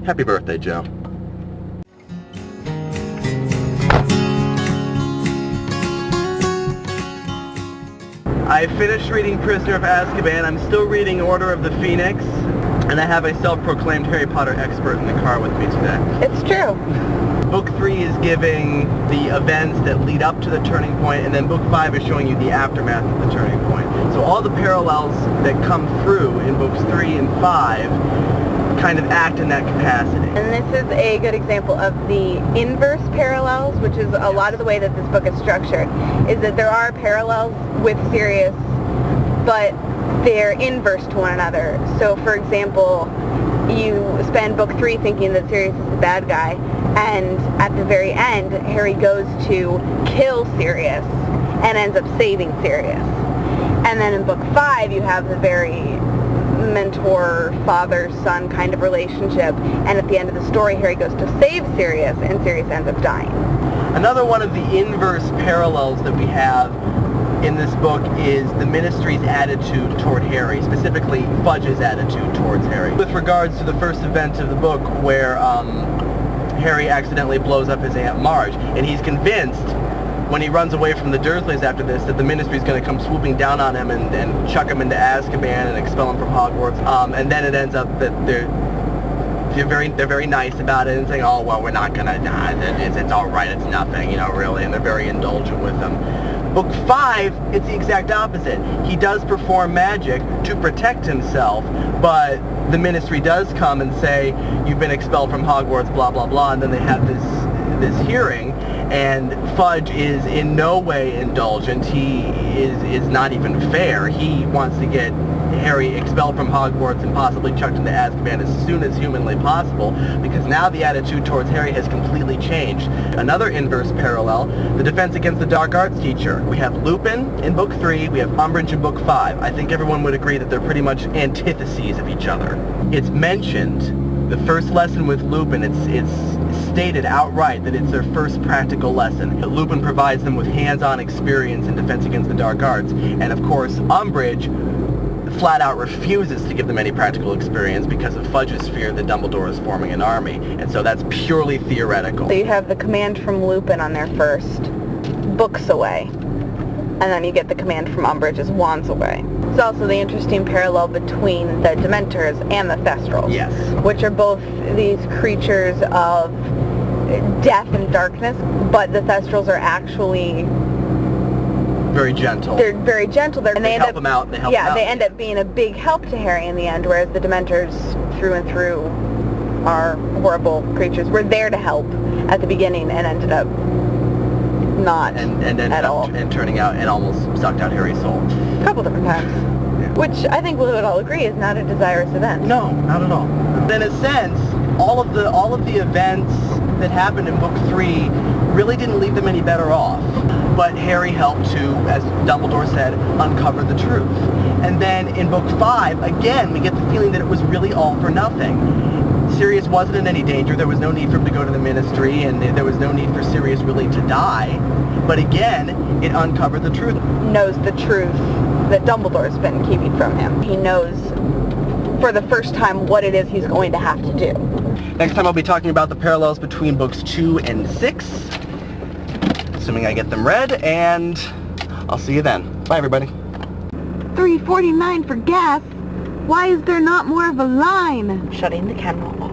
Happy birthday, Joe. I finished reading Prisoner of Azkaban. I'm still reading Order of the Phoenix, and I have a self-proclaimed Harry Potter expert in the car with me today. It's true. Book 3 is giving the events that lead up to the turning point, and then Book 5 is showing you the aftermath of the turning point. So all the parallels that come through in Books 3 and 5 kind of act in that capacity. And this is a good example of the inverse parallels, which is a lot of the way that this book is structured, is that there are parallels with Sirius, but they're inverse to one another. So, for example, you spend Book 3 thinking that Sirius is the bad guy, and at the very end, Harry goes to kill Sirius and ends up saving Sirius. And then in Book 5, you have the very mentor, father-son kind of relationship, and at the end of the story, Harry goes to save Sirius, and Sirius ends up dying. Another one of the inverse parallels that we have in this book is the Ministry's attitude toward Harry, specifically Fudge's attitude towards Harry. With regards to the first event of the book where Harry accidentally blows up his Aunt Marge, and he's convinced when he runs away from the Dursleys after this that the Ministry's going to come swooping down on him and chuck him into Azkaban and expel him from Hogwarts, and then it ends up that they're very nice about it and saying, oh, well, we're not going to die, it's all right, it's nothing, you know, really, and they're very indulgent with him. Book 5, it's the exact opposite. He does perform magic to protect himself, but the Ministry does come and say, you've been expelled from Hogwarts, blah, blah, blah, and then they have this hearing, and Fudge is in no way indulgent. He is not even fair. He wants to get Harry expelled from Hogwarts and possibly chucked into Azkaban as soon as humanly possible, because now the attitude towards Harry has completely changed. Another inverse parallel, the Defense Against the Dark Arts teacher. We have Lupin in Book 3, we have Umbridge in Book 5. I think everyone would agree that they're pretty much antitheses of each other. It's mentioned, the first lesson with Lupin, it's stated outright that it's their first practical lesson. Lupin provides them with hands-on experience in Defense Against the Dark Arts, and of course Umbridge flat out refuses to give them any practical experience because of Fudge's fear that Dumbledore is forming an army, and so that's purely theoretical. So you have the command from Lupin on their first books away, and then you get the command from Umbridge as wands away. It's also the interesting parallel between the Dementors and the Thestrals, yes, which are both these creatures of death and darkness, but the Thestrals are actually very gentle. They're very gentle. And they help him out. They help him out. They end up being a big help to Harry in the end, whereas the Dementors, through and through, are horrible creatures. Were there to help at the beginning and ended up not at all. And turning out and almost sucked out Harry's soul. A couple different times. Yeah. Which I think we would all agree is not a desirous event. No, not at all. In a sense, all of the events that happened in Book 3 really didn't leave them any better off. But Harry helped to, as Dumbledore said, uncover the truth. And then in Book 5, again, we get the feeling that it was really all for nothing. Sirius wasn't in any danger. There was no need for him to go to the Ministry, and there was no need for Sirius really to die. But again, it uncovered the truth. Knows the truth that Dumbledore's been keeping from him. He knows for the first time what it is he's going to have to do. Next time I'll be talking about the parallels between Books 2 and 6. Assuming I get them read, and I'll see you then. Bye, everybody. $3.49 for gas? Why is there not more of a line? I'm shutting the camera off.